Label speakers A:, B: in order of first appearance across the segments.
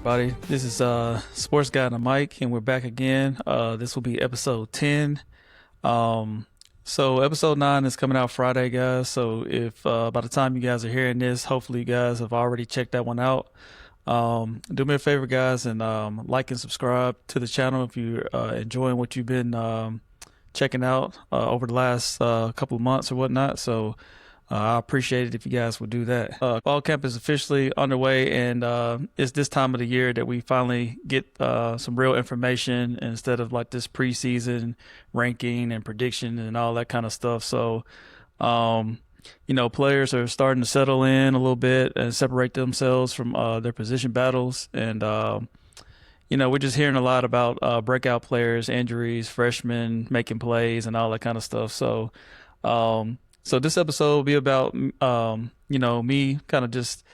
A: everybody. This is Sports Guy on the mic, and we're back again. This will be episode 10. So episode 9 is coming out Friday, guys. So if by the time you guys are hearing this, hopefully you guys have already checked that one out. Do me a favor, guys, and like and subscribe to the channel if you're enjoying what you've been checking out over the last couple of months or whatnot. So I appreciate it if you guys would do that. Fall camp is officially underway, and it's this time of the year that we finally get some real information instead of like this preseason ranking and prediction and all that kind of stuff. So, players are starting to settle in a little bit and separate themselves from their position battles. And, we're just hearing a lot about breakout players, injuries, freshmen making plays, and all that kind of stuff. So this episode will be about, me kind of just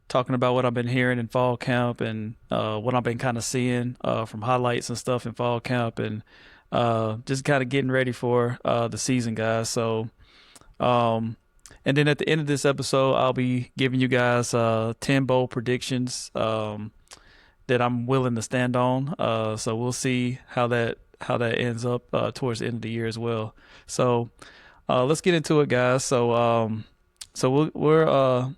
A: talking about what I've been hearing in fall camp and what I've been kind of seeing from highlights and stuff in fall camp, and just kind of getting ready for the season, guys. So, and then at the end of this episode, I'll be giving you guys 10 bold predictions that I'm willing to stand on. So we'll see how that ends up towards the end of the year as well. So. Let's get into it, guys. So we're gonna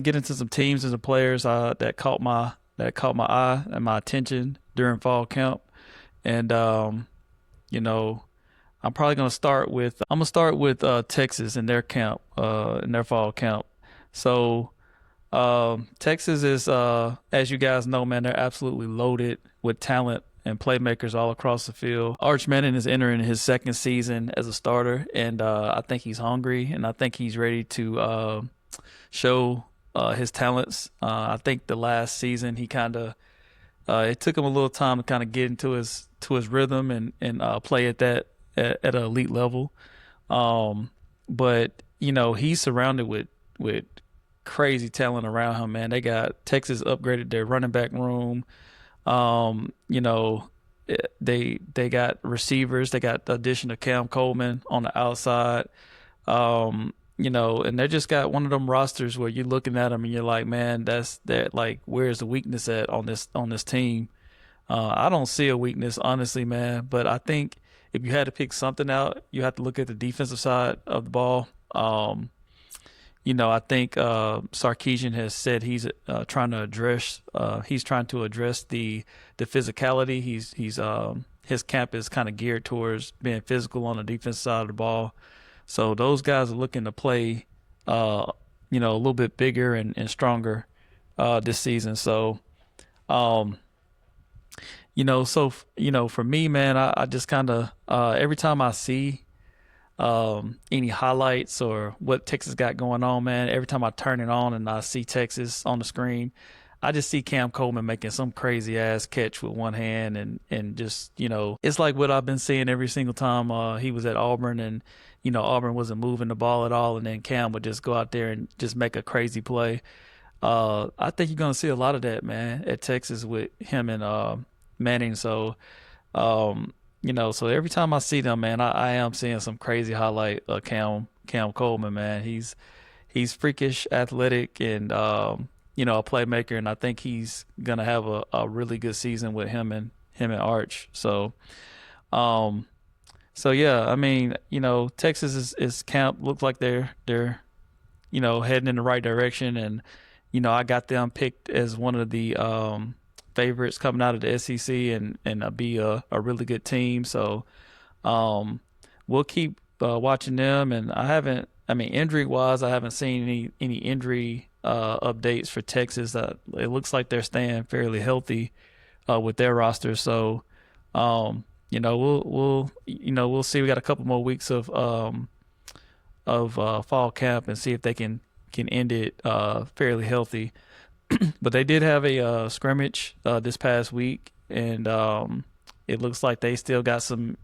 A: get into some teams and some players that caught my eye and my attention during fall camp, and I'm probably gonna start with Texas and their camp, in their fall camp. So Texas is, as you guys know, man, they're absolutely loaded with talent and playmakers all across the field. Arch Manning is entering his second season as a starter, and I think he's hungry, and I think he's ready to show his talents. I think the last season he kind of it took him a little time to kind of get into his rhythm and play at an elite level. But he's surrounded with crazy talent around him, man. They got Texas upgraded their running back room. They got receivers. They got the addition of Cam Coleman on the outside. And they just got one of them rosters where you're looking at them and you're like, man, like, where's the weakness at on this team? I don't see a weakness, honestly, man. But I think if you had to pick something out, you have to look at the defensive side of the ball. I think Sarkisian has said he's trying to address the physicality. His camp is kind of geared towards being physical on the defense side of the ball. So those guys are looking to play, a little bit bigger and stronger this season. So, for me, man, I just kind of every time I see any highlights or what Texas got going on, man, every time I turn it on and I see Texas on the screen, I just see Cam Coleman making some crazy ass catch with one hand and just, it's like what I've been seeing every single time he was at Auburn, and Auburn wasn't moving the ball at all, and then Cam would just go out there and just make a crazy play. I think you're going to see a lot of that, man, at Texas with him and Manning. So so every time I see them, man, I am seeing some crazy highlight of Cam Coleman, man. He's freakish athletic and a playmaker, and I think he's gonna have a really good season with him and Arch. So yeah, I mean, Texas is camp looks like they're heading in the right direction, and I got them picked as one of the favorites coming out of the SEC and be a really good team. So we'll keep watching them. And injury wise, I haven't seen any injury updates for Texas. It looks like they're staying fairly healthy with their roster. So we'll see. We got a couple more weeks of fall camp and see if they can end it fairly healthy. But they did have a scrimmage this past week, and it looks like they still got some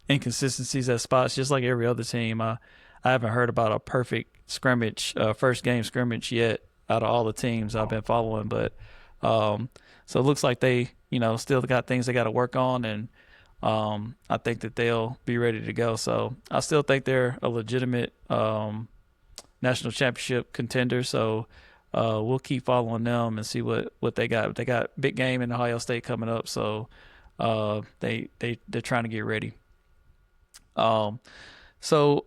A: inconsistencies at spots, just like every other team. I haven't heard about a perfect scrimmage, first game scrimmage yet out of all the teams I've been following. But so it looks like they, still got things they got to work on, and I think that they'll be ready to go. So I still think they're a legitimate national championship contender. So we'll keep following them and see what they got. They got big game in Ohio State coming up, so they're trying to get ready. Um, so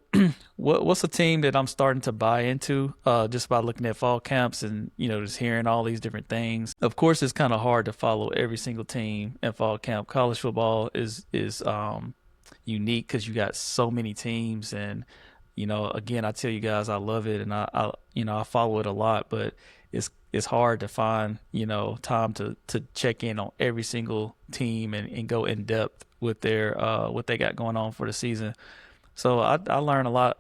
A: what's a team that I'm starting to buy into just by looking at fall camps and just hearing all these different things. Of course, it's kind of hard to follow every single team in fall camp. College football is unique because you got so many teams, and again, I tell you guys I love it, and I follow it a lot, but it's hard to find time to check in on every single team and go in depth with their what they got going on for the season. So I learn a lot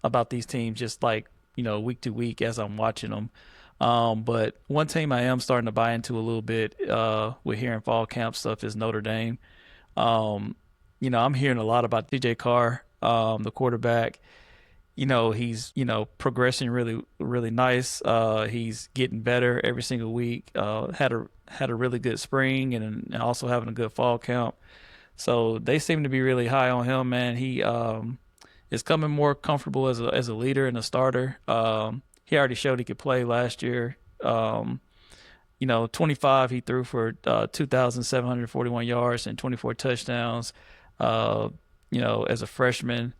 A: about these teams just like week to week as I'm watching them. But one team I am starting to buy into a little bit with hearing fall camp stuff is Notre Dame. Um, I'm hearing a lot about DJ Carr, the quarterback. He's progressing really really nice. He's getting better every single week. Had a really good spring and also having a good fall camp. So they seem to be really high on him, man. He is coming more comfortable as a leader and a starter. He already showed he could play last year. 25 he threw for 2,741 yards and 24 touchdowns. Uh, as a freshman.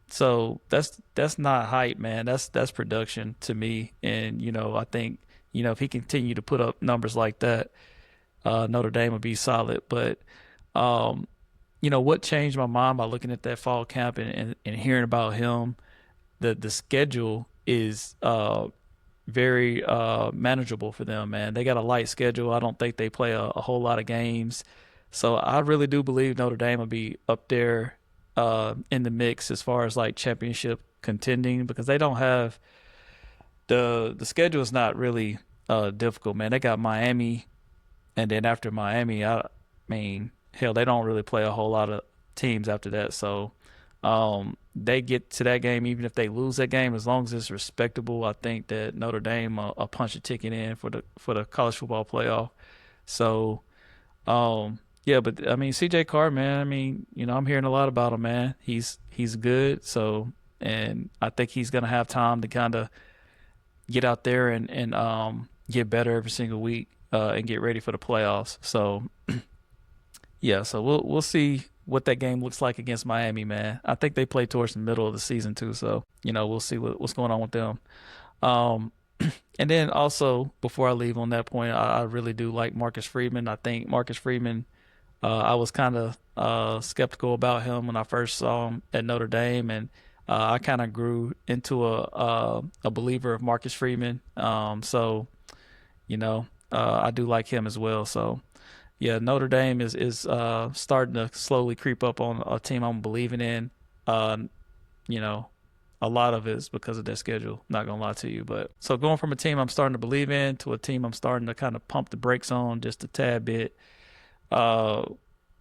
A: So that's not hype, man. That's production to me. And I think if he continue to put up numbers like that, Notre Dame would be solid. But um, what changed my mind by looking at that fall camp and hearing about him, the schedule is very manageable for them, man. They got a light schedule. I don't think they play a whole lot of games. So I really do believe Notre Dame will be up there in the mix as far as like championship contending because they don't have the schedule is not really difficult, man. They got Miami, and then after Miami, I mean, hell, they don't really play a whole lot of teams after that. So they get to that game, even if they lose that game, as long as it's respectable. I think that Notre Dame will punch a ticket in for the college football playoff. So yeah, but I mean CJ Carr, man. I mean, I'm hearing a lot about him, man. He's good. So, and I think he's gonna have time to kind of get out there and get better every single week and get ready for the playoffs. So yeah, so we'll see what that game looks like against Miami, man. I think they play towards the middle of the season too, so we'll see what's going on with them. Um, and then also before I leave on that point, I really do like Marcus Freeman. I think Marcus Freeman. I was kind of skeptical about him when I first saw him at Notre Dame, and I kind of grew into a believer of Marcus Freeman. So I do like him as well. So yeah, Notre Dame is starting to slowly creep up on a team I'm believing in. Uh, you know, a lot of it is because of their schedule. Not gonna lie to you, but so going from a team I'm starting to believe in to a team I'm starting to kind of pump the brakes on just a tad bit. Uh,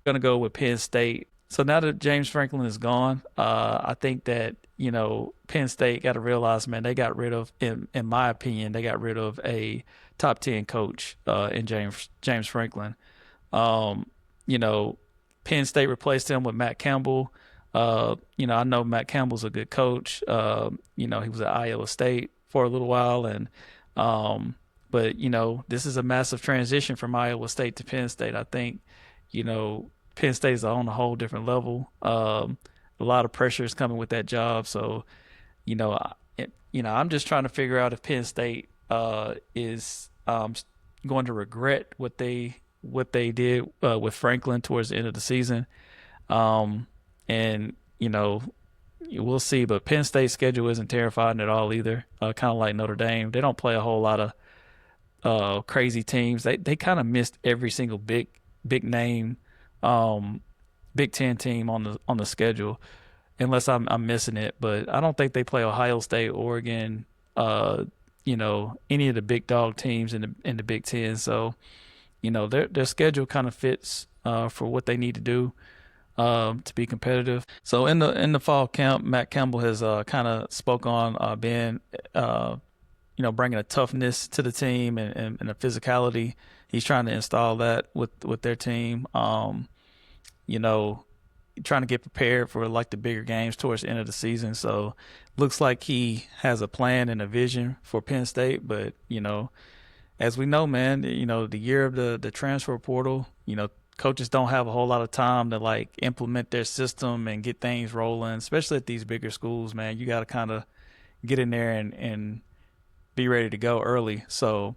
A: gonna go with Penn State. So now that James Franklin is gone, I think that Penn State got to realize, man, they got rid of, in my opinion, they got rid of a top 10 coach in James Franklin. Um, you know, Penn State replaced him with Matt Campbell. I know Matt Campbell's a good coach. He was at Iowa State for a little while, and but this is a massive transition from Iowa State to Penn State. I think Penn State is on a whole different level. A lot of pressure is coming with that job, so I'm just trying to figure out if Penn State is going to regret what they did with Franklin towards the end of the season. And we'll see. But Penn State's schedule isn't terrifying at all either. Kind of like Notre Dame, they don't play a whole lot of crazy teams. They kind of missed every single big name um, Big Ten team on the schedule, unless I'm missing it. But I don't think they play Ohio State, Oregon, any of the big dog teams in the Big Ten. So their schedule kind of fits for what they need to do to be competitive. So in the fall camp, Matt Campbell has kind of spoke on being bringing a toughness to the team and a physicality. He's trying to install that with their team. You know, trying to get prepared for like the bigger games towards the end of the season. So looks like he has a plan and a vision for Penn State. But as we know, man, the year of the transfer portal, coaches don't have a whole lot of time to like implement their system and get things rolling, especially at these bigger schools, man. You got to kind of get in there and be ready to go early. So,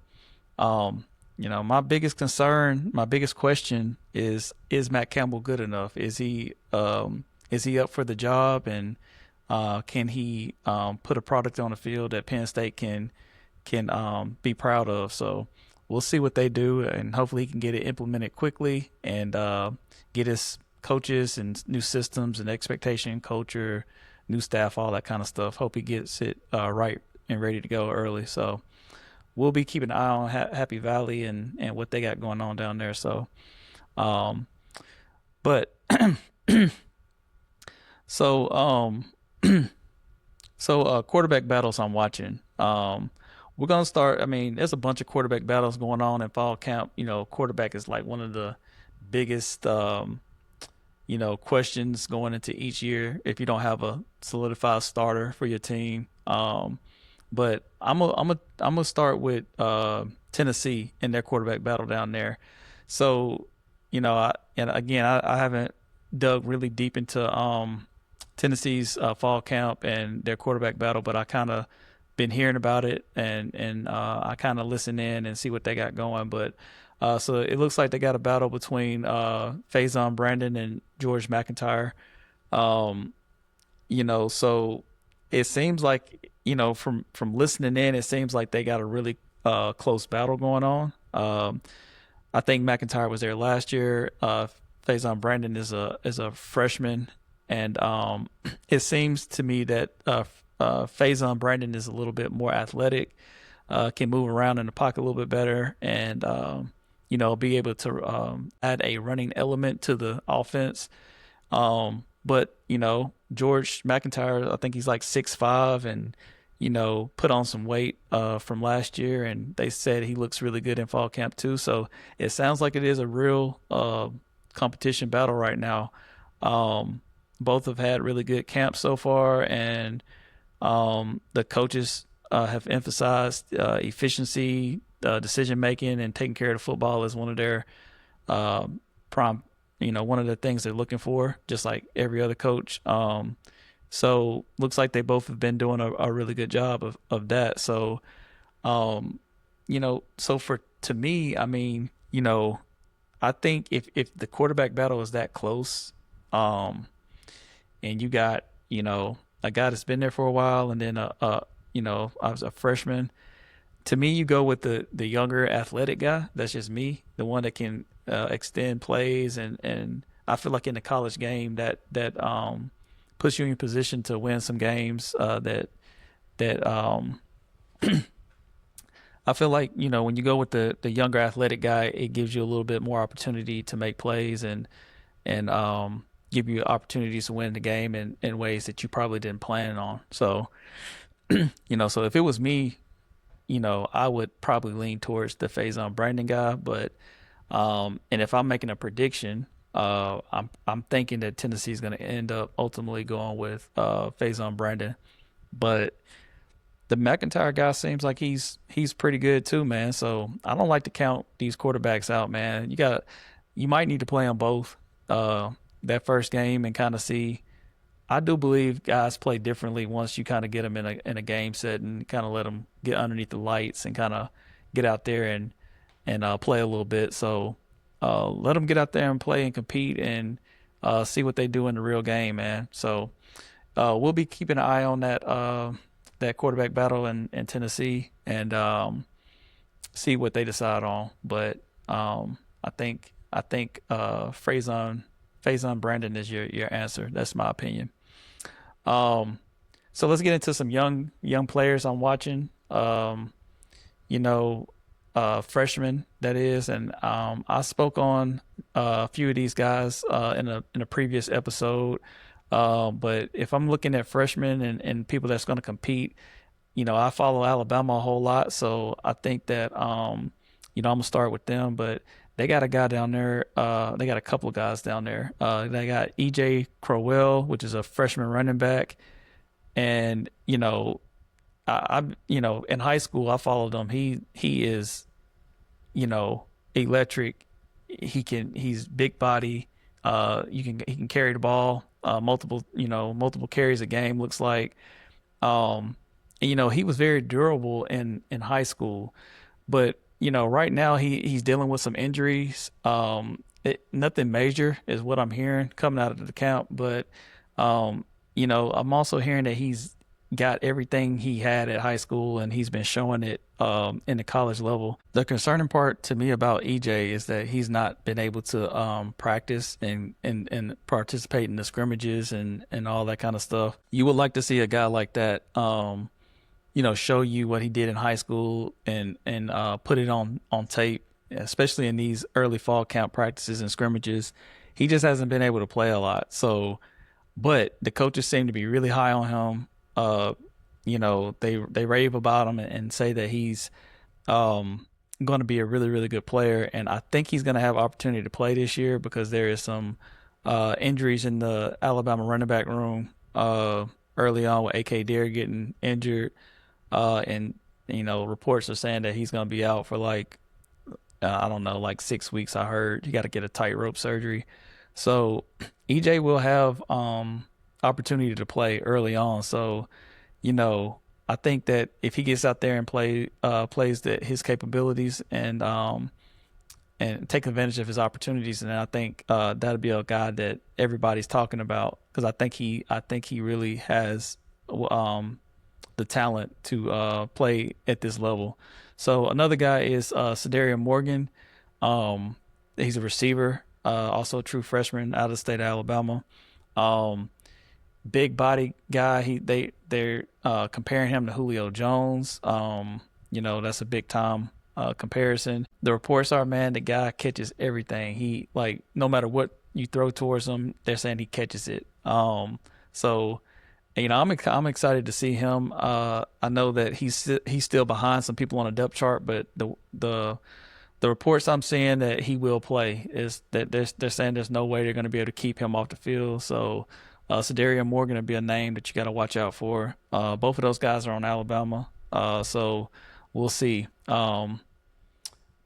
A: my biggest concern, my biggest question is Matt Campbell good enough? Is he up for the job, and can he put a product on the field that Penn State can be proud of? So we'll see what they do, and hopefully he can get it implemented quickly and get his coaches and new systems and expectation, culture, new staff, all that kind of stuff. Hope he gets it right and ready to go early. So we'll be keeping an eye on Happy Valley and what they got going on down there. So, but so quarterback battles I'm watching. We're gonna start. I mean, there's a bunch of quarterback battles going on in fall camp. Quarterback is like one of the biggest questions going into each year if you don't have a solidified starter for your team. But I'm gonna start with Tennessee in their quarterback battle down there. So, I haven't dug really deep into Tennessee's fall camp and their quarterback battle, but I kind of been hearing about it and I kind of listen in and see what they got going. But so it looks like they got a battle between Faison Brandon and George McIntyre. Um, so it seems like from listening in, it seems like they got a really close battle going on. I think McIntyre was there last year. Faison Brandon is a freshman, and it seems to me that Faison Brandon is a little bit more athletic, can move around in the pocket a little bit better, and be able to add a running element to the offense. But George McIntyre, I think he's like 6'5", and put on some weight from last year, and they said he looks really good in fall camp too. So it sounds like it is a real competition battle right now. Both have had really good camps so far, and the coaches have emphasized efficiency, decision making, and taking care of the football is one of their prime. One of the things they're looking for, just like every other coach. So looks like they both have been doing a really good job of that. So, so to me, I mean, I think if the quarterback battle is that close, and you got, a guy that's been there for a while, and then I was a freshman. To me, you go with the younger athletic guy. That's just me, the one that can extend plays, and I feel like in the college game that puts you in position to win some games. That I feel like when you go with the younger athletic guy, it gives you a little bit more opportunity to make plays and give you opportunities to win the game in ways that you probably didn't plan on. So so if it was me, I would probably lean towards the Faison Brandon guy. But and if I'm making a prediction, I'm thinking that Tennessee is going to end up ultimately going with Faison Brandon. But the McIntyre guy seems like he's pretty good too, man. So I don't like to count these quarterbacks out, man. You might need to play them both that first game and kind of see. I do believe guys play differently once you kind of get them in a game set and kind of let them get underneath the lights and kind of get out there and play a little bit. So let them get out there and play and compete and see what they do in the real game, man. So we'll be keeping an eye on that quarterback battle in Tennessee and see what they decide on. But I think Faison Brandon is your answer. That's my opinion. So let's get into some young players I'm watching. You know, Freshmen that is, and I spoke on a few of these guys in a previous episode. But if I'm looking at freshmen and people that's going to compete, I follow Alabama a whole lot, so I think that I'm gonna start with them. But They got a guy down there. They got a couple of guys down there. They got EJ Crowell, which is a freshman running back, and in high school I followed him. He is electric. He's big body. He can carry the ball. Multiple carries a game looks like. Um, he was very durable in high school, but right now he's dealing with some injuries. Nothing major is what I'm hearing coming out of the camp, but I'm also hearing that he's got everything he had at high school and he's been showing it in the college level. The concerning part to me about EJ is that he's not been able to practice and participate in the scrimmages and all that kind of stuff. You would like to see a guy like that show you what he did in high school and put it on tape, especially in these early fall camp practices and scrimmages. He just hasn't been able to play a lot. So, but the coaches seem to be really high on him. They rave about him and say that he's going to be a really, really good player. And I think he's going to have opportunity to play this year because there is some injuries in the Alabama running back room early on with AK Dare getting injured. And reports are saying that he's going to be out for I don't know, like 6 weeks. I heard you got to get a tightrope surgery. So EJ will have opportunity to play early on. So, I think that if he gets out there and plays his capabilities and take advantage of his opportunities, and I think that'll be a guy that everybody's talking about because I think he really has the talent to play at this level. So another guy is Sadarian Morgan. He's a receiver, also a true freshman out of the state of Alabama. Big body guy. They're comparing him to Julio Jones. That's a big time comparison. The reports are, man, the guy catches everything. He no matter what you throw towards him, they're saying he catches it. So I'm excited to see him. I know that he's still behind some people on the depth chart, but the reports I'm seeing that he will play is that they're saying there's no way they're going to be able to keep him off the field. So Sadarian Morgan will be a name that you got to watch out for. Both of those guys are on Alabama, so we'll see. Yeah,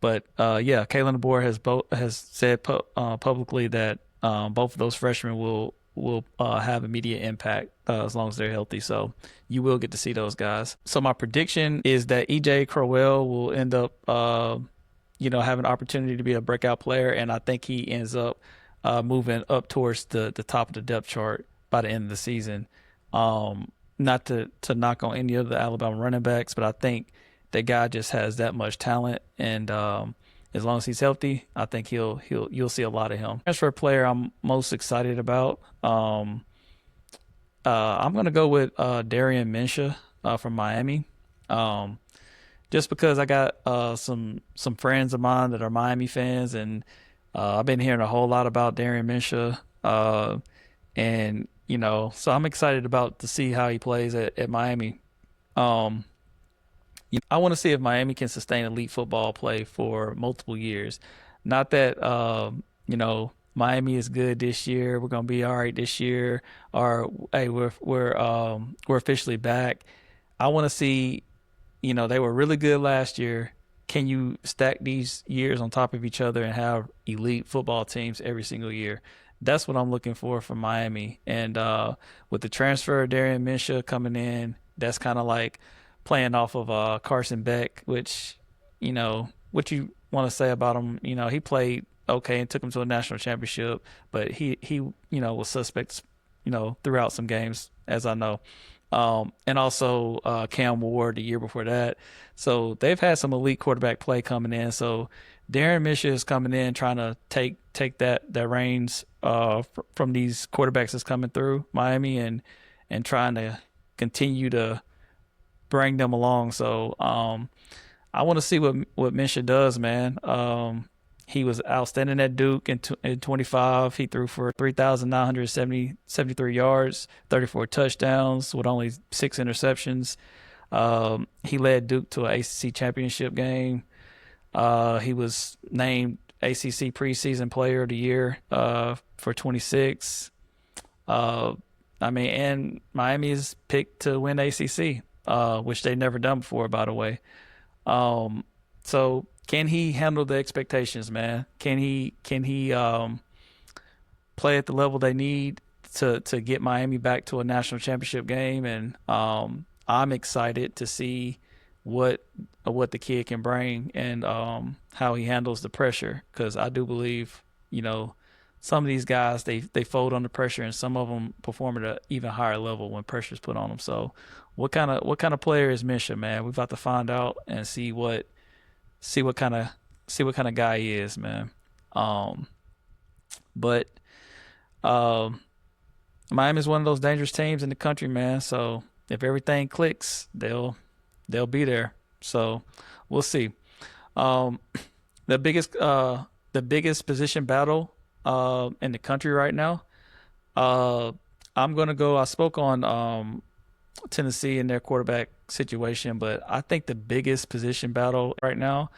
A: Kalen DeBoer has said publicly that both of those freshmen will have immediate impact as long as they're healthy. So you will get to see those guys. So my prediction is that EJ Crowell will end up, have an opportunity to be a breakout player, and I think he ends up moving up towards the top of the depth chart by the end of the season. Not to knock on any of the Alabama running backs, but I think that guy just has that much talent, and as long as he's healthy, I think you'll see a lot of him. Transfer player I'm most excited about. I'm gonna go with Darian Minshew from Miami. Just because I got some friends of mine that are Miami fans, and I've been hearing a whole lot about Darian Minshew, and so I'm excited about to see how he plays at Miami. I want to see if Miami can sustain elite football play for multiple years. Not that Miami is good this year, we're gonna be all right this year, or hey, we're officially back. I want to see, they were really good last year. Can you stack these years on top of each other and have elite football teams every single year? That's what I'm looking for from Miami. And with the transfer of Darian Minshew coming in, that's kind of like playing off of Carson Beck, which, what you want to say about him, he played okay and took him to a national championship, but he was suspect, throughout some games, as I know. And also Cam Ward the year before that. So they've had some elite quarterback play coming in. So Darren Minshew is coming in trying to take that reins from these quarterbacks that's coming through Miami and trying to continue to bring them along. So I want to see what Minshew does, man. He was outstanding at Duke in 25. He threw for 3,973 yards, 34 touchdowns with only 6 interceptions. He led Duke to an ACC championship game. He was named ACC preseason player of the year for 26. Uh, I mean, and Miami is picked to win ACC, which they never done before, by the way. Um, so can he handle the expectations, man? Can he play at the level they need to get Miami back to a national championship game? And I'm excited to see what what the kid can bring and how he handles the pressure because I do believe some of these guys they fold under pressure and some of them perform at an even higher level when pressure's put on them. So what kind of player is Misha, man? We've got to find out and see what kind of see what kind of guy he is, man. Um, but um, Miami is one of those dangerous teams in the country, man. So if everything clicks, they'll be there. So we'll see. Um, the biggest position battle in the country right now. Uh, I'm gonna go. I spoke on Tennessee and their quarterback situation, but I think the biggest position battle right now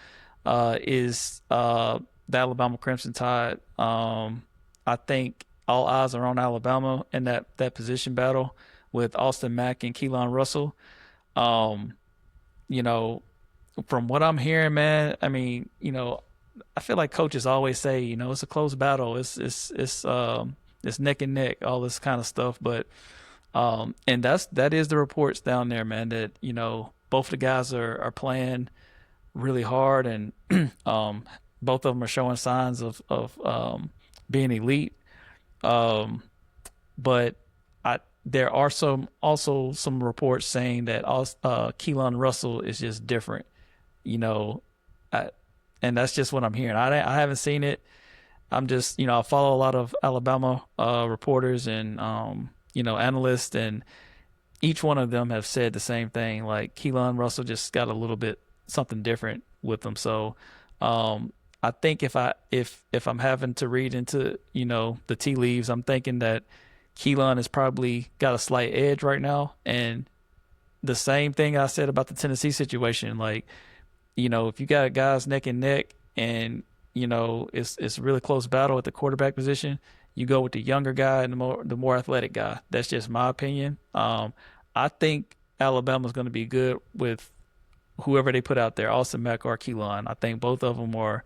A: is the Alabama Crimson Tide. I think all eyes are on Alabama in that position battle with Austin Mack and Keelan Russell. Um, you know, from what I'm hearing, man, I mean, I feel like coaches always say, it's a close battle. It's neck and neck, all this kind of stuff. But and that is the reports down there, man, that, both the guys are playing really hard and both of them are showing signs of being elite. Um, but there are some reports saying that Keelan Russell is just different, you know, I, and that's just what I'm hearing. I haven't seen it. I'm just, I follow a lot of Alabama reporters and analysts, and each one of them have said the same thing. Like Keelan Russell just got a little bit something different with him. So I think if I'm having to read into the tea leaves, I'm thinking that Keelan has probably got a slight edge right now, and the same thing I said about the Tennessee situation. Like, if you got guys neck and neck, and it's a really close battle at the quarterback position, you go with the younger guy and the more athletic guy. That's just my opinion. I think Alabama's going to be good with whoever they put out there, Austin Mack or Keelan. I think both of them are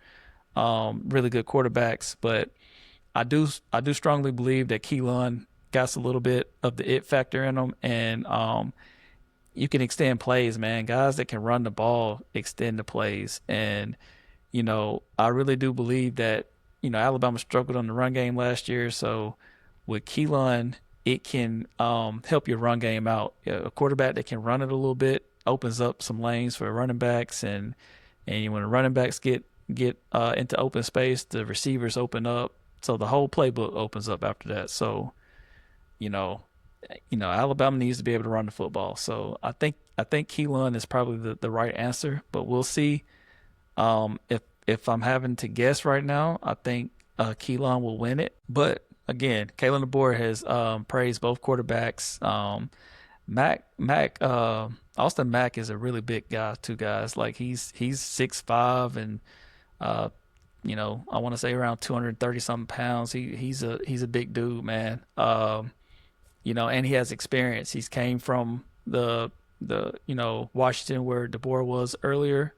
A: really good quarterbacks, but I do strongly believe that Keelan got a little bit of the it factor in him, and you can extend plays, man. Guys that can run the ball extend the plays, and I really do believe that Alabama struggled on the run game last year, so with Keelan, it can help your run game out. A quarterback that can run it a little bit opens up some lanes for running backs, and when the running backs get into open space, the receivers open up, so the whole playbook opens up after that. So you know, Alabama needs to be able to run the football. So I think Keelan is probably the right answer, but we'll see. If I'm having to guess right now, I think Keelan will win it. But again, Kalen DeBoer has praised both quarterbacks. Austin Mack is a really big guy, too, guys. Like he's 6'5" and I want to say around 230 something pounds. He's a big dude, man. And he has experience. He's came from the Washington where DeBoer was earlier,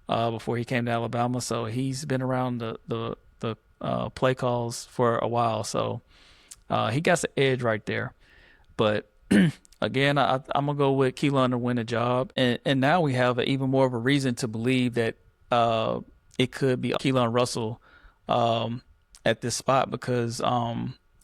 A: before he came to Alabama. So he's been around the play calls for a while. So he got the edge right there. But again, I'm gonna go with Keelan to win the job, and now we have even more of a reason to believe that it could be Keelan Russell at this spot because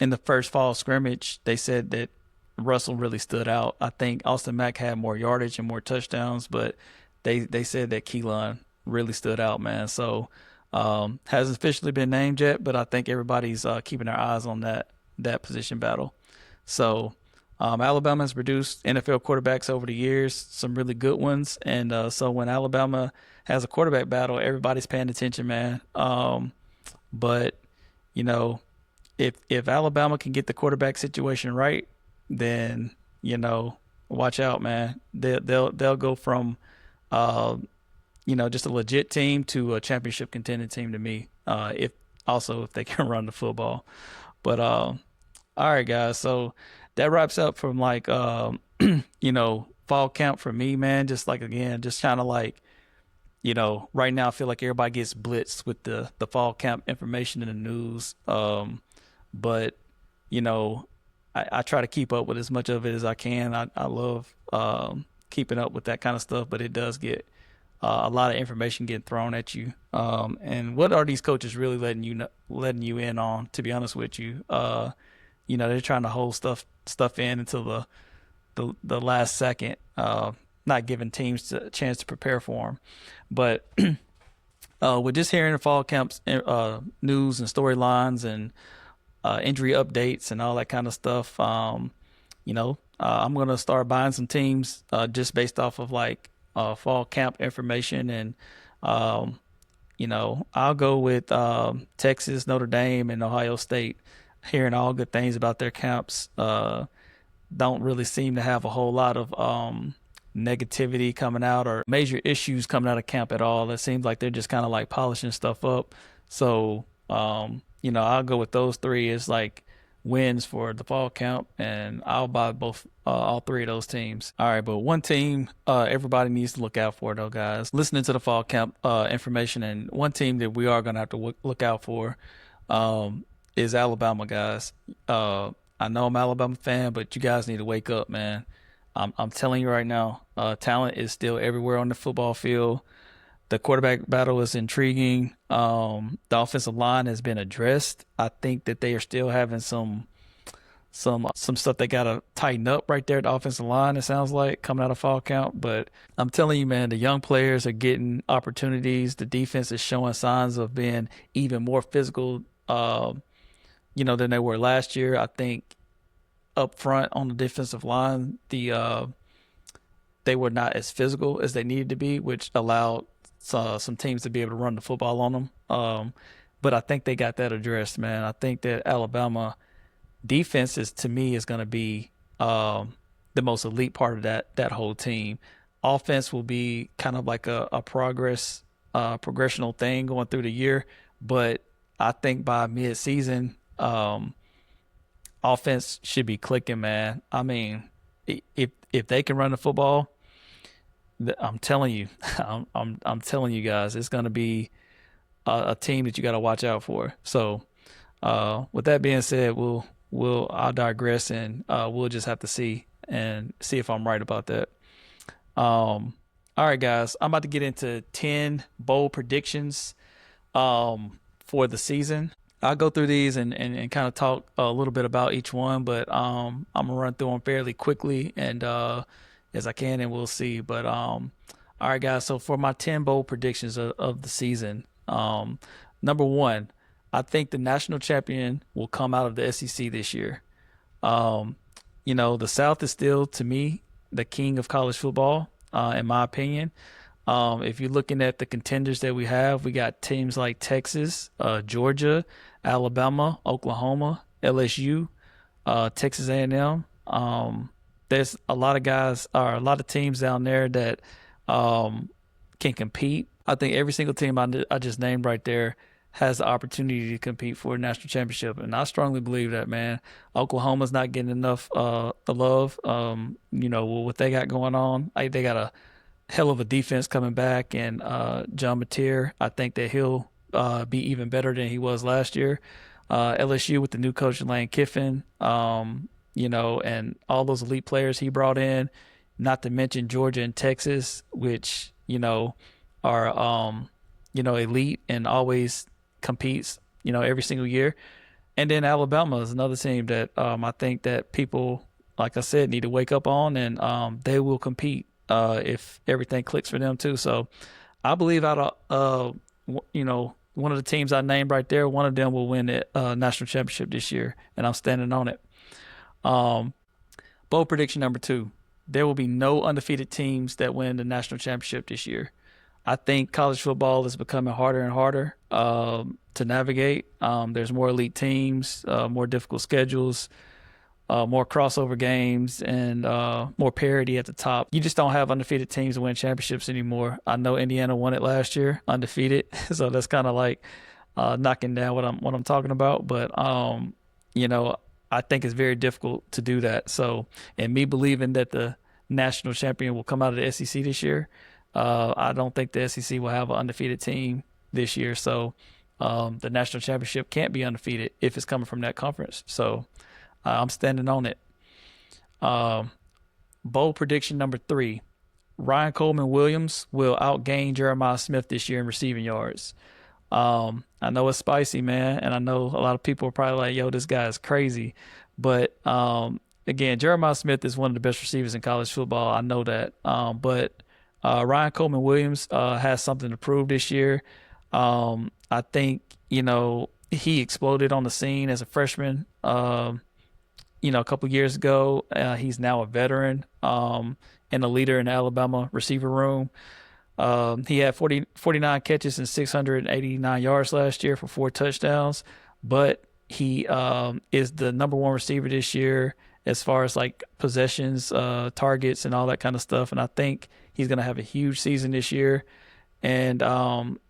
A: in the first fall scrimmage they said that Russell really stood out. I think Austin Mack had more yardage and more touchdowns, but they said that Keelan really stood out, man. So hasn't officially been named yet, but I think everybody's keeping their eyes on that position battle. So Alabama has produced NFL quarterbacks over the years, some really good ones, and so when Alabama has a quarterback battle, everybody's paying attention, man. But if Alabama can get the quarterback situation right, then watch out, man. They'll go from just a legit team to a championship contending team to me. if if they can run the football. But all right, guys. So that wraps up from like fall camp for me, man. Just like again, just kind of like right now I feel like everybody gets blitzed with the fall camp information in the news. But you know, I try to keep up with as much of it as I can. I love keeping up with that kind of stuff, but it does get a lot of information getting thrown at you. And what are these coaches really letting you in on? To be honest with you, they're trying to hold stuff in until the last second, not giving teams a chance to prepare for them. But with just hearing the fall camps news and storylines and injury updates and all that kind of stuff, I'm gonna start buying some teams just based off of like fall camp information, and I'll go with Texas, Notre Dame, and Ohio State. Hearing all good things about their camps. Don't really seem to have a whole lot of negativity coming out or major issues coming out of camp at all. It seems like they're just kind of like polishing stuff up. So, I'll go with those three as like wins for the fall camp, and I'll buy all three of those teams. All right, but one team everybody needs to look out for, though, guys. Listening to the fall camp information, and one team that we are going to have to look out for is Alabama, guys. I know I'm an Alabama fan, but you guys need to wake up, man. I'm telling you right now, talent is still everywhere on the football field. The quarterback battle is intriguing. The offensive line has been addressed. I think that they are still having some stuff they gotta tighten up right there at the offensive line. It sounds like coming out of fall camp, but I'm telling you, man, the young players are getting opportunities. The defense is showing signs of being even more physical, than they were last year. I think up front on the defensive line, they were not as physical as they needed to be, which allowed some teams to be able to run the football on them. But I think they got that addressed, man. I think that Alabama defense to me is going to be the most elite part of that whole team. Offense will be kind of like a progressional thing going through the year, but I think by mid-season, offense should be clicking, man. I mean, if they can run the football, I'm telling you, I'm telling you guys, it's going to be a team that you got to watch out for. So, with that being said, I'll digress, and we'll just have to see if I'm right about that. All right, guys, I'm about to get into 10 bold predictions for the season. I'll go through these and kind of talk a little bit about each one, but I'm gonna run through them fairly quickly and as I can, and we'll see. But all right, guys. So for my 10 bold predictions of the season, number one, I think the national champion will come out of the SEC this year. The South is still, to me, the king of college football, in my opinion. If you're looking at the contenders that we have, we got teams like Texas, Georgia, Alabama, Oklahoma, LSU, Texas A&M. There's a lot of guys, or a lot of teams down there that can compete. I think every single team I just named right there has the opportunity to compete for a national championship, and I strongly believe that, man. Oklahoma's not getting enough love. What they got going on, they got a hell of a defense coming back, and John Mateer, I think that he'll be even better than he was last year. LSU with the new coach Lane Kiffin, and all those elite players he brought in, not to mention Georgia and Texas, which are elite and always competes every single year. And then Alabama is another team that I think that people, like I said, need to wake up on, and they will compete if everything clicks for them too. So I believe out of one of the teams I named right there, one of them will win the national championship this year, and I'm standing on it. Bold prediction number two: there will be no undefeated teams that win the national championship this year. I think college football is becoming harder and harder to navigate. There's more elite teams, more difficult schedules, more crossover games, and more parity at the top. You just don't have undefeated teams to win championships anymore. I know Indiana won it last year, undefeated. So that's kind of like knocking down what I'm talking about. But you know, I think it's very difficult to do that. So, and me believing that the national champion will come out of the SEC this year, I don't think the SEC will have an undefeated team this year. So, the national championship can't be undefeated if it's coming from that conference. So, I'm standing on it. Um, Bold prediction number three: Ryan Coleman Williams will outgain Jeremiah Smith this year in receiving yards. I know it's spicy, man, and I know a lot of people are probably like, "Yo, this guy is crazy," but again, Jeremiah Smith is one of the best receivers in college football. I know that, but Ryan Coleman Williams has something to prove this year. I think he exploded on the scene as a freshman. A couple years ago, he's now a veteran and a leader in the Alabama receiver room. He had 49 catches and 689 yards last year for 4 touchdowns, but he is the number one receiver this year as far as like possessions, targets, and all that kind of stuff. And I think he's going to have a huge season this year. And I'm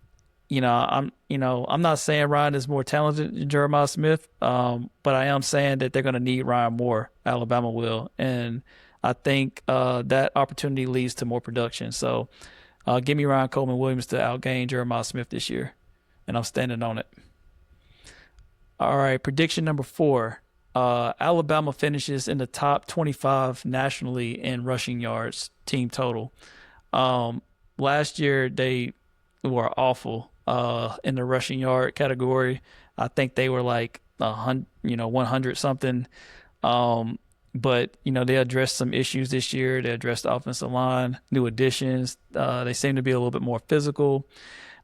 A: not saying Ryan is more talented than Jeremiah Smith, but I am saying that they're going to need Ryan more. Alabama will, and I think that opportunity leads to more production. So. Give me Ryan Coleman Williams to outgain Jeremiah Smith this year, and I'm standing on it. All right, prediction number four. Alabama finishes in the top 25 nationally in rushing yards team total. Last year they were awful in the rushing yard category. I think they were like 100 something. But they addressed some issues this year. They addressed the offensive line, new additions. They seem to be a little bit more physical.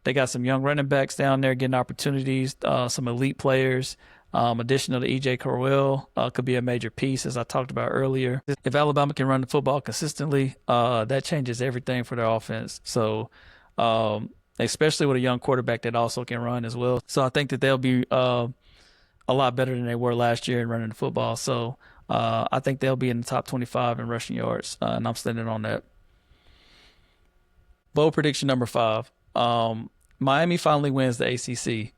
A: They got some young running backs down there getting opportunities, some elite players. Additional to E.J. Corwell could be a major piece, as I talked about earlier. If Alabama can run the football consistently, that changes everything for their offense. So, especially with a young quarterback that also can run as well. So I think that they'll be a lot better than they were last year in running the football. So I think they'll be in the top 25 in rushing yards, and I'm standing on that. Bold prediction number five. Miami finally wins the ACC.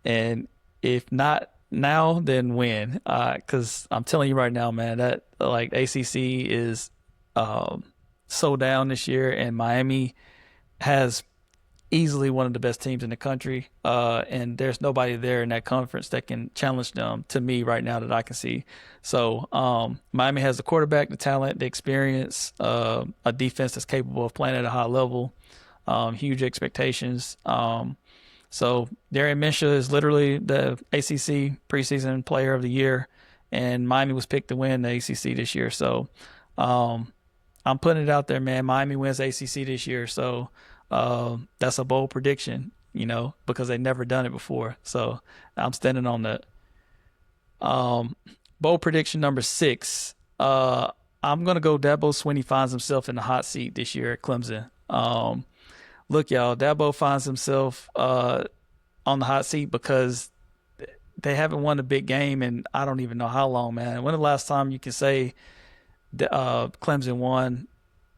A: And if not now, then when? Because I'm telling you right now, man, that like ACC is so down this year, and Miami has easily one of the best teams in the country, and there's nobody there in that conference that can challenge them to me right now that I can see. So Miami has the quarterback, the talent, the experience, a defense that's capable of playing at a high level, huge expectations. So Darian Minshew is literally the ACC preseason player of the year, and Miami was picked to win the ACC this year. So I'm putting it out there, man. Miami wins ACC this year. So that's a bold prediction, because they've never done it before. So I'm standing on that. Bold prediction number six. I'm going to go Dabo Swinney finds himself in the hot seat this year at Clemson. Look, y'all, Dabo finds himself on the hot seat because they haven't won a big game in I don't even know how long, man. When the last time you can say Clemson won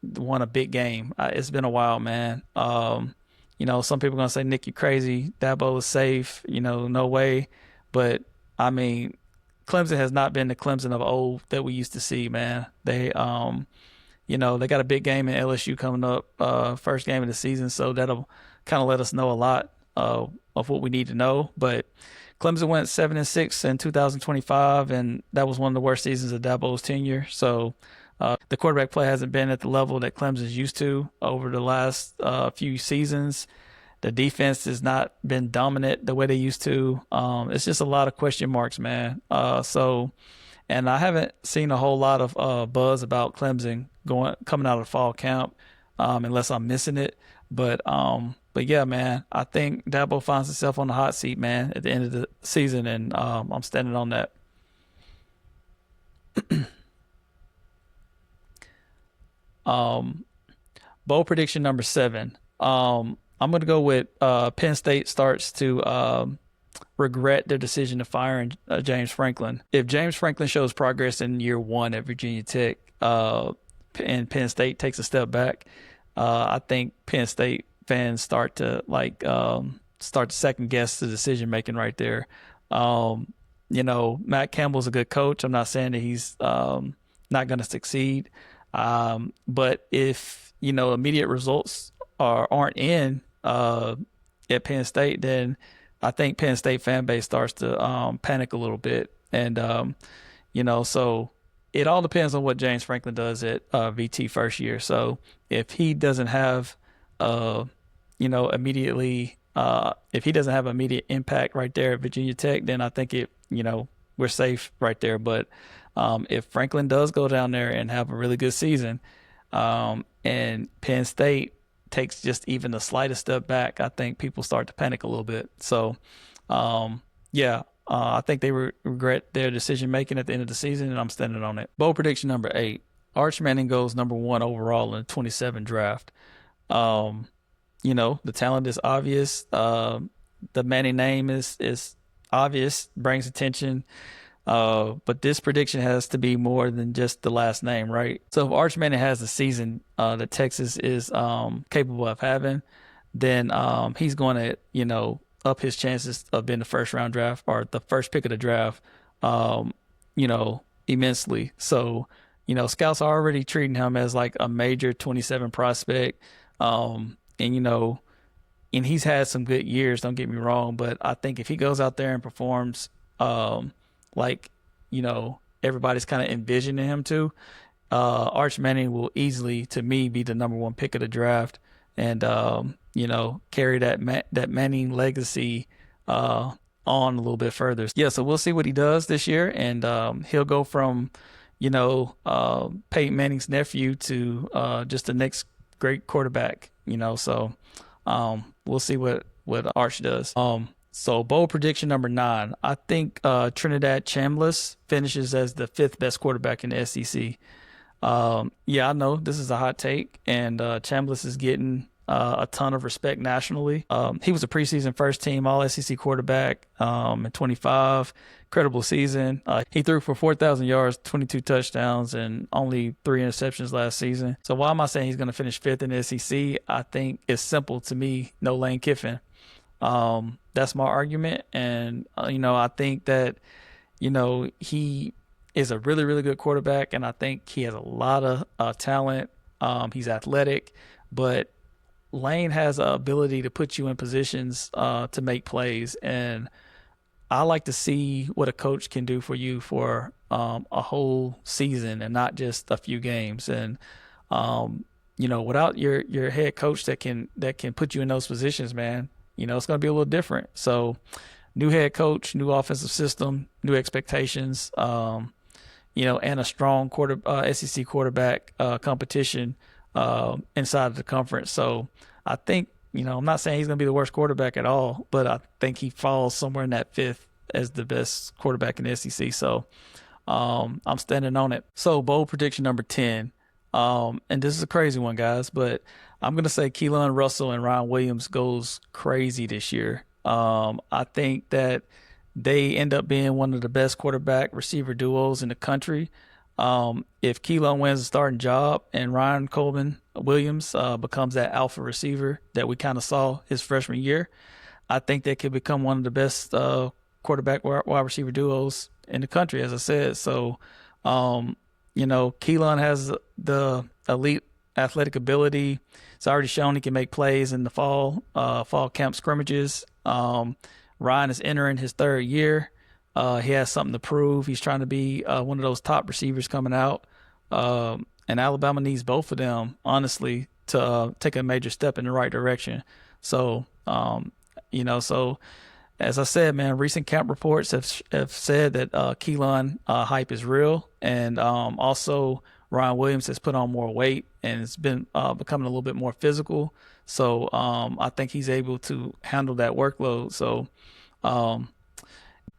A: a big game? It's been a while, man. Some people are going to say, Nick, you crazy. Dabo is safe. No way. But, I mean, Clemson has not been the Clemson of old that we used to see, man. They they got a big game in LSU coming up, first game of the season, so that'll kind of let us know a lot of what we need to know. But Clemson went 7-6 in 2025, and that was one of the worst seasons of Dabo's tenure. So the quarterback play hasn't been at the level that Clemson's used to over the last few seasons. The defense has not been dominant the way they used to. It's just a lot of question marks, man. And I haven't seen a whole lot of buzz about Clemson coming out of fall camp, unless I'm missing it. But yeah, man, I think Dabo finds himself on the hot seat, man, at the end of the season, and I'm standing on that. Bold prediction number seven. I'm going to go with Penn State starts to regret their decision to fire James Franklin. If James Franklin shows progress in year one at Virginia Tech and Penn State takes a step back, I think Penn State fans start to start to second guess the decision making right there. Um, Matt Campbell's a good coach. I'm not saying that he's not going to succeed. But if, immediate results aren't in at Penn State, then I think Penn State fan base starts to panic a little bit. And, so it all depends on what James Franklin does at VT first year. So if he doesn't have, immediately, if he doesn't have immediate impact right there at Virginia Tech, then I think we're safe right there. But if Franklin does go down there and have a really good season, and Penn State takes just even the slightest step back, I think people start to panic a little bit. So, I think they regret their decision making at the end of the season, and I'm standing on it. Bold prediction number 8: Arch Manning goes number 1 overall in the 27 draft. The talent is obvious. The Manning name is obvious, brings attention. But this prediction has to be more than just the last name, right? So if Arch Manning has the season that Texas is capable of having, then he's going to, up his chances of being the first round draft or the first pick of the draft, immensely. So, scouts are already treating him as like a major 27 prospect. And he's had some good years, don't get me wrong, but I think if he goes out there and performs like, everybody's kind of envisioning him to, Arch Manning will easily, to me, be the number 1 pick of the draft and, carry that Manning legacy on a little bit further. Yeah, so we'll see what he does this year, and he'll go from, Peyton Manning's nephew to just the next great quarterback, so we'll see what Arch does. So bold prediction number 9. I think Trinidad Chambliss finishes as the 5th best quarterback in the SEC. I know this is a hot take, and Chambliss is getting a ton of respect nationally. He was a preseason first team All SEC quarterback in 25. Incredible season. He threw for 4,000 yards, 22 touchdowns, and only 3 interceptions last season. So why am I saying he's going to finish 5th in the SEC? I think it's simple to me. No Lane Kiffin. That's my argument. And, I think that, he is a really, really good quarterback. And I think he has a lot of talent. He's athletic, but Lane has an ability to put you in positions to make plays. And I like to see what a coach can do for you for a whole season and not just a few games. And, without your head coach that can put you in those positions, man, it's going to be a little different. So new head coach, new offensive system, new expectations, and a strong SEC quarterback competition inside of the conference. So I think, I'm not saying he's going to be the worst quarterback at all, but I think he falls somewhere in that 5th as the best quarterback in the SEC. So I'm standing on it. So bold prediction number 10. And this is a crazy one, guys, but I'm going to say Keelan Russell and Ryan Williams goes crazy this year. I think that they end up being one of the best quarterback receiver duos in the country. If Keelan wins the starting job and Ryan Coleman Williams becomes that alpha receiver that we kind of saw his freshman year, I think they could become one of the best quarterback wide receiver duos in the country, as I said. So, Keelan has the elite athletic ability. It's already shown he can make plays in the fall camp scrimmages. Ryan is entering his 3rd year. He has something to prove. He's trying to be one of those top receivers coming out. And Alabama needs both of them, honestly, to take a major step in the right direction. So, so as I said, man, recent camp reports have said that Keelan hype is real. And also Ryan Williams has put on more weight and it's been becoming a little bit more physical. So I think he's able to handle that workload. So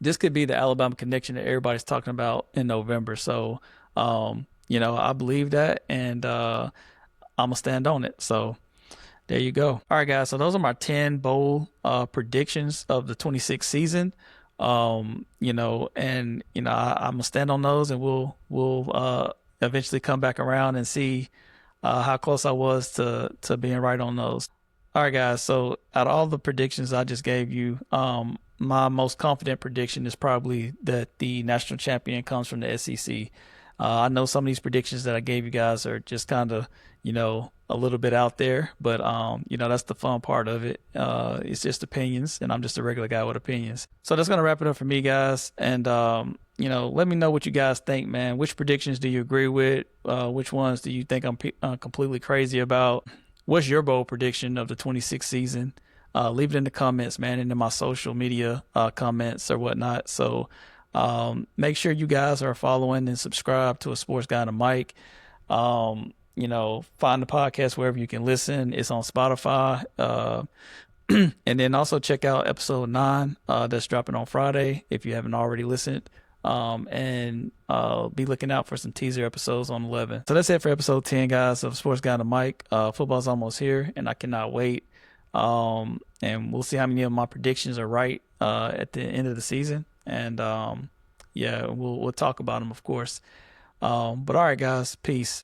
A: this could be the Alabama connection that everybody's talking about in November. So, I believe that, and I'm going to stand on it. So there you go. All right, guys. So those are my 10 bowl predictions of the 26th season. I'm going to stand on those, and we'll eventually come back around and see how close I was to being right on those. All right, guys. So out of all the predictions I just gave you, my most confident prediction is probably that the national champion comes from the SEC. I know some of these predictions that I gave you guys are just kind of, a little bit out there, but that's the fun part of it. It's just opinions, and I'm just a regular guy with opinions. So that's gonna wrap it up for me, guys. And let me know what you guys think, man. Which predictions do you agree with? Which ones do you think I'm completely crazy about? What's your bold prediction of the 26th season? Leave it in the comments, man, and in my social media comments or whatnot. So make sure you guys are following and subscribe to A Sports Guy and a Mic. Find the podcast wherever you can listen. It's on Spotify. And then also check out episode 9 that's dropping on Friday if you haven't already listened. And be looking out for some teaser episodes on 11. So that's it for episode 10, guys, of Sports Guy and a Mic. Football's almost here, and I cannot wait. And we'll see how many of my predictions are right at the end of the season. And we'll talk about them, of course. But all right, guys, peace.